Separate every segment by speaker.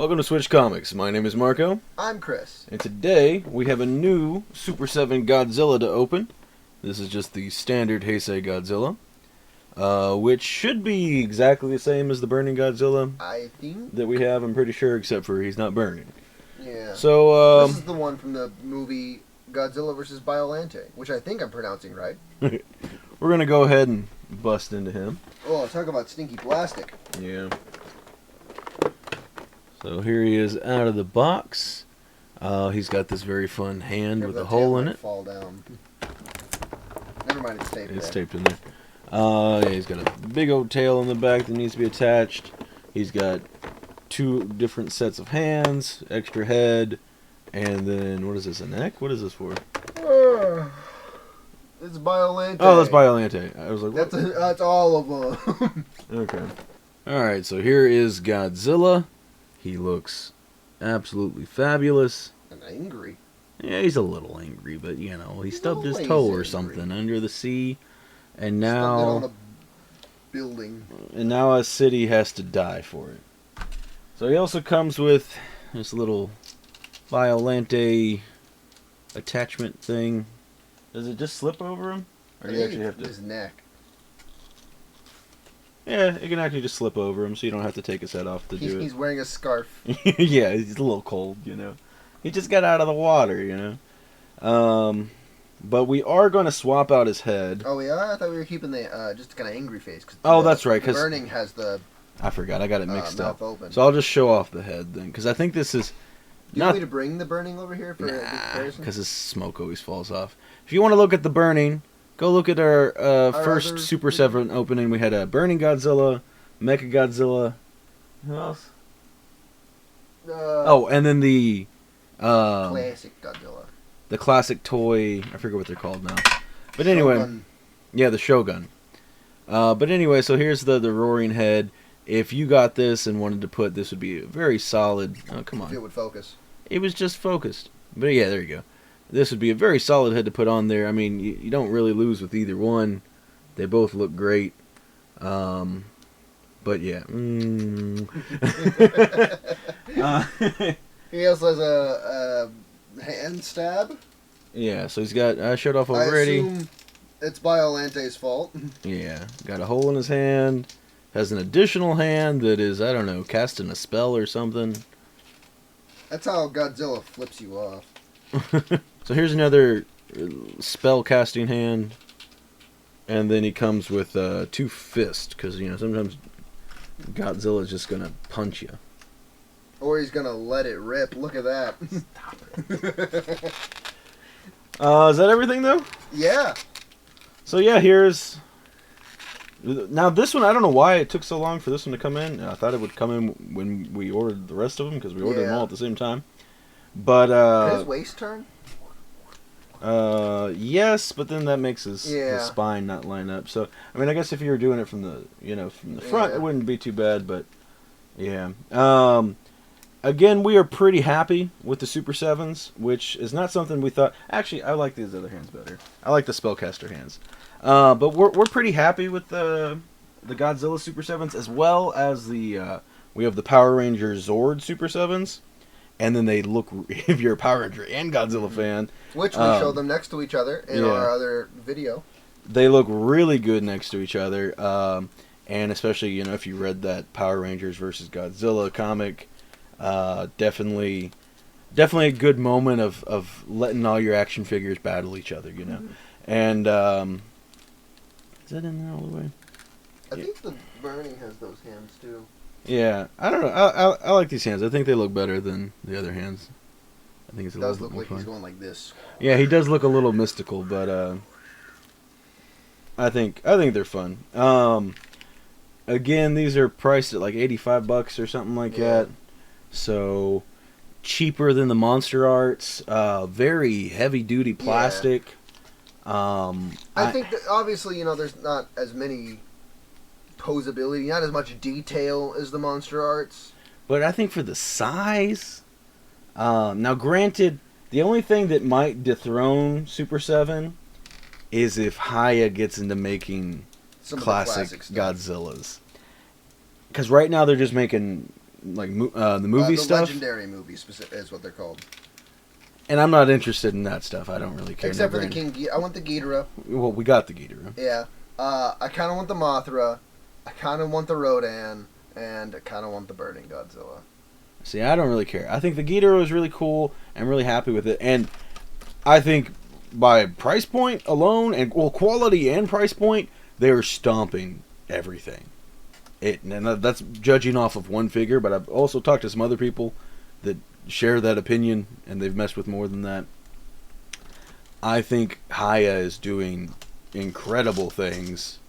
Speaker 1: Welcome to Switch Comics. My name is Marco.
Speaker 2: I'm Chris.
Speaker 1: And today we have a new Super 7 Godzilla to open. This is just the standard Heisei Godzilla, which should be exactly the same as the burning Godzilla
Speaker 2: I think.
Speaker 1: that we have, I'm pretty sure, except for he's not burning.
Speaker 2: Yeah.
Speaker 1: So,
Speaker 2: this is the one from the movie Godzilla vs. Biollante, which I think I'm pronouncing right.
Speaker 1: we're going to go ahead and bust into him.
Speaker 2: Oh, talk about stinky plastic.
Speaker 1: Yeah. So here he is out of the box. He's got this very fun hand with a hole in it.
Speaker 2: Fall down. Never mind, it's taped.
Speaker 1: It's taped in there. Yeah, he's got a big old tail in the back that needs to be attached. He's got two different sets of hands, extra head, and then what is this? A neck? What is this for?
Speaker 2: It's Biollante.
Speaker 1: Oh, that's Biollante. I was like, what?
Speaker 2: That's all of them.
Speaker 1: Okay. All right. So here is Godzilla. He looks absolutely fabulous.
Speaker 2: And angry.
Speaker 1: Yeah, he's a little angry, but you know, he stubbed his toe or something under the sea, and now
Speaker 2: on a building.
Speaker 1: And now a city has to die for it. So he also comes with this little Biollante attachment thing. Does it just slip over him, or do you actually have to?
Speaker 2: His neck.
Speaker 1: Yeah, it can actually just slip over him, so you don't have to take his head off to do it.
Speaker 2: He's wearing a scarf.
Speaker 1: Yeah, he's a little cold, you know. He just got out of the water, you know. But we are going to swap out his head.
Speaker 2: Oh, yeah? I thought we were keeping the just kind of angry face.
Speaker 1: That's right.
Speaker 2: The burning has the...
Speaker 1: I forgot. I got it mixed up.
Speaker 2: Open.
Speaker 1: So I'll just show off the head then, because I think this is...
Speaker 2: Do you want me to bring the burning over here for comparison?
Speaker 1: Because his smoke always falls off. If you want to look at the burning... Go look at our first Super 7 opening. We had a Burning Godzilla, Mecha Godzilla. Who else? And then the...
Speaker 2: classic Godzilla.
Speaker 1: The classic toy... I forget what they're called now. But anyway...
Speaker 2: Shogun. Yeah,
Speaker 1: the Shogun. But anyway, so here's the roaring head. If you got this and wanted to put... This would be a very solid... Oh, come on.
Speaker 2: If it would focus.
Speaker 1: It was just focused. But yeah, there you go. This would be a very solid head to put on there. I mean, you don't really lose with either one. They both look great. But yeah.
Speaker 2: He also has a hand stab.
Speaker 1: Yeah, so he's got... I showed off already.
Speaker 2: I assume it's Biollante's fault.
Speaker 1: Yeah, got a hole in his hand. Has an additional hand that is, I don't know, casting a spell or something.
Speaker 2: That's how Godzilla flips you off.
Speaker 1: So here's another spell casting hand, and then he comes with two fists, because you know sometimes Godzilla's just gonna punch you,
Speaker 2: or he's gonna let it rip. Look at that.
Speaker 1: Stop it. Is that everything though?
Speaker 2: Yeah.
Speaker 1: So yeah, here's now this one. I don't know why it took so long for this one to come in. I thought it would come in when we ordered the rest of them because we ordered them all at the same time. But
Speaker 2: did his waist turn?
Speaker 1: Yes, but then that makes his spine not line up. So I mean, I guess if you were doing it from the front, it wouldn't be too bad. But yeah. Again, we are pretty happy with the Super 7s, which is not something we thought. Actually, I like these other hands better. I like the Spellcaster hands. But we're pretty happy with the Godzilla Super 7s, as well as we have the Power Ranger Zord Super 7s. And then they look, if you're a Power Ranger and Godzilla fan...
Speaker 2: Which we showed them next to each other in our other video. They
Speaker 1: look really good next to each other. And especially, you know, if you read that Power Rangers versus Godzilla comic, definitely a good moment of letting all your action figures battle each other, you know. Mm-hmm. And, is that in there all the way?
Speaker 2: I think the burning has those hands, too.
Speaker 1: Yeah, I don't know. I like these hands. I think they look better than the other hands. I think it's a little bit more fun.
Speaker 2: He's going like this.
Speaker 1: Yeah, he does look a little mystical, but I think they're fun. Again, these are priced at like $85 or something like that. So cheaper than the Monster Arts. Very heavy duty plastic.
Speaker 2: I think that obviously, you know, there's not as many posability, not as much detail as the Monster Arts.
Speaker 1: But I think for the size, now granted, the only thing that might dethrone Super 7 is if Hiya gets into making classic Godzillas. Because right now they're just making the movie
Speaker 2: the
Speaker 1: stuff.
Speaker 2: Legendary movies is what they're called.
Speaker 1: And I'm not interested in that stuff. I don't really care.
Speaker 2: Except for the King Ghidorah. I want the Ghidorah.
Speaker 1: Well, we got the Ghidorah.
Speaker 2: Yeah. I kind of want the Mothra. I kind of want the Rodan. And I kind of want the Burning Godzilla.
Speaker 1: See, I don't really care. I think the Ghidorah is really cool. I'm really happy with it. And I think by price point alone, and quality and price point, they're stomping everything. And that's judging off of one figure, but I've also talked to some other people that share that opinion, and they've messed with more than that. I think Heisei is doing incredible things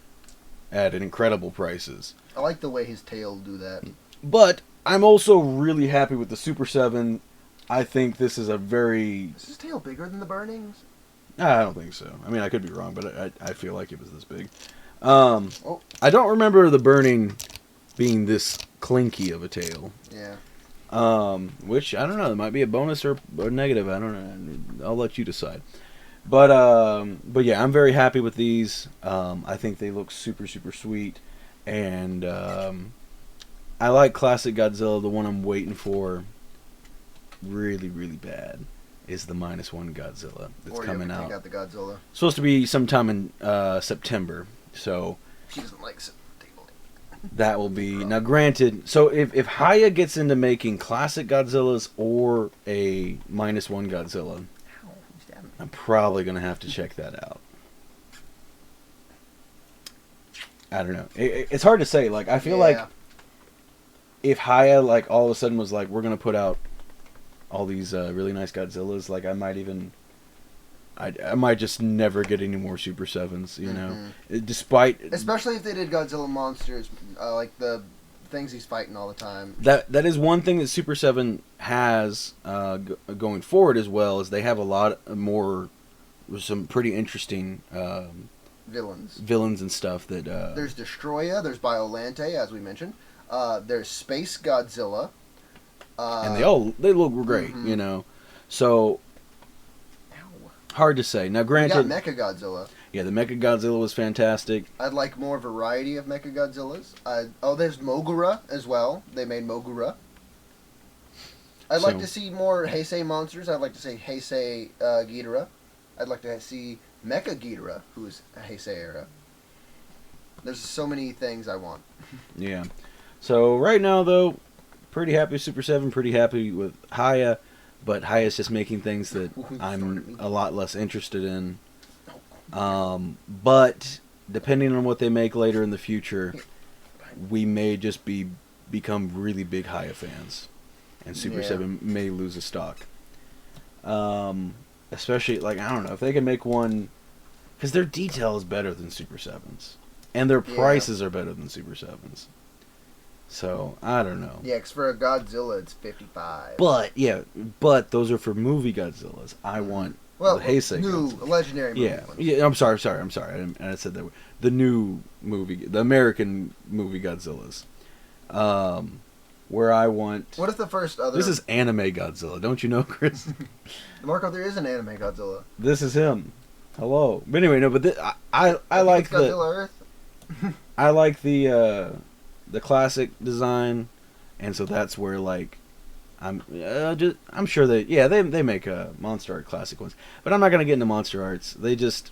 Speaker 1: at incredible prices.
Speaker 2: I like the way his tail do that.
Speaker 1: But I'm also really happy with the Super 7. I think this is a very...
Speaker 2: Is his tail bigger than the Burnings?
Speaker 1: I don't think so. I mean, I could be wrong, but I feel like it was this big. I don't remember the Burning being this clinky of a tail.
Speaker 2: Yeah.
Speaker 1: Which, I don't know. It might be a bonus or a negative. I don't know. I'll let you decide. But yeah, I'm very happy with these. I think they look super, super sweet. And I like Classic Godzilla. The one I'm waiting for really, really bad is the -1 Godzilla that's coming out.
Speaker 2: Got the Godzilla.
Speaker 1: Supposed to be sometime in September. So
Speaker 2: she doesn't like September.
Speaker 1: That will be now. Granted, so if Heisei gets into making classic Godzillas or a -1 Godzilla, I'm probably gonna have to check that out. I don't know. It's hard to say. Like, I feel like if Heisei, like, all of a sudden was like, we're gonna put out all these really nice Godzillas, like, I might just never get any more Super 7s, you know? Despite...
Speaker 2: Especially if they did Godzilla Monsters, like the things he's fighting all the time.
Speaker 1: That is one thing that Super 7 has going forward as well, is they have a lot more... some pretty interesting... villains and stuff that...
Speaker 2: there's Destroya, there's Biolante, as we mentioned. There's Space Godzilla.
Speaker 1: And they look great, you know? So... hard to say. Now, granted...
Speaker 2: We got Mechagodzilla.
Speaker 1: Yeah, the Mechagodzilla was fantastic.
Speaker 2: I'd like more variety of Mechagodzillas. There's Mogura as well. They made Mogura. I'd like to see more Heisei monsters. I'd like to see Heisei Ghidorah. I'd like to see Mecha Ghidorah, who's a Heisei era. There's so many things I want.
Speaker 1: Yeah. So, right now, though, pretty happy with Super 7, pretty happy with Heisei. But Heisei is just making things that I'm a lot less interested in. But depending on what they make later in the future, we may just become really big Heisei fans, and Super 7 may lose a stock. Especially, like, I don't know if they can make one, because their detail is better than Super 7's, and their prices are better than Super 7's. So, I don't know.
Speaker 2: Yeah, because for a Godzilla, it's $55.
Speaker 1: But those are for movie Godzillas. I want the Heisei
Speaker 2: new
Speaker 1: Godzilla.
Speaker 2: legendary movie ones.
Speaker 1: Yeah, I'm sorry. I said that. The new movie, the American movie Godzillas. Where I want...
Speaker 2: What if the first other...
Speaker 1: This is anime Godzilla. Don't you know, Chris?
Speaker 2: Marco, there is an anime Godzilla.
Speaker 1: This is him. Hello. But anyway, no, but I like the...
Speaker 2: Godzilla Earth.
Speaker 1: I like the classic design, and so that's where, like, I'm sure they make Monster Art classic ones, but I'm not gonna get into Monster Arts. They just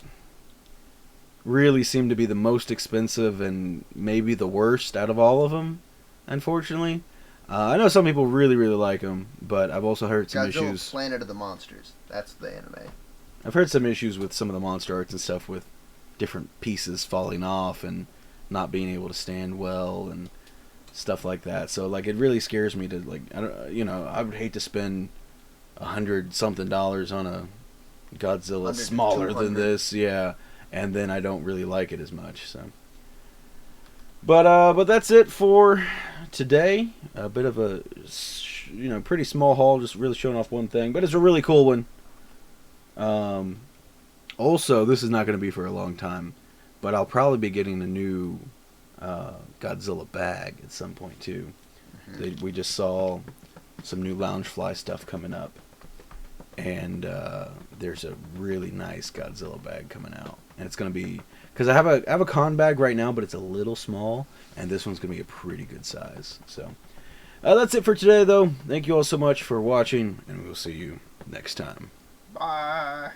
Speaker 1: really seem to be the most expensive and maybe the worst out of all of them, unfortunately. I know some people really, really like them, but I've also heard some issues.
Speaker 2: Planet of the Monsters. That's the anime.
Speaker 1: I've heard some issues with some of the Monster Arts and stuff, with different pieces falling off and not being able to stand well and stuff like that. So, like, it really scares me to, like, I would hate to spend $100-something on a Godzilla smaller than this, and then I don't really like it as much. So, but that's it for today. A bit of a pretty small haul, just really showing off one thing, but it's a really cool one. Also, this is not going to be for a long time, but I'll probably be getting a new Godzilla bag at some point too. We just saw some new Loungefly stuff coming up, and there's a really nice Godzilla bag coming out, and it's gonna be, because I have a con bag right now, but it's a little small, and this one's gonna be a pretty good size. So That's it for today, though. Thank you all so much for watching, and we'll see you next time.
Speaker 2: Bye.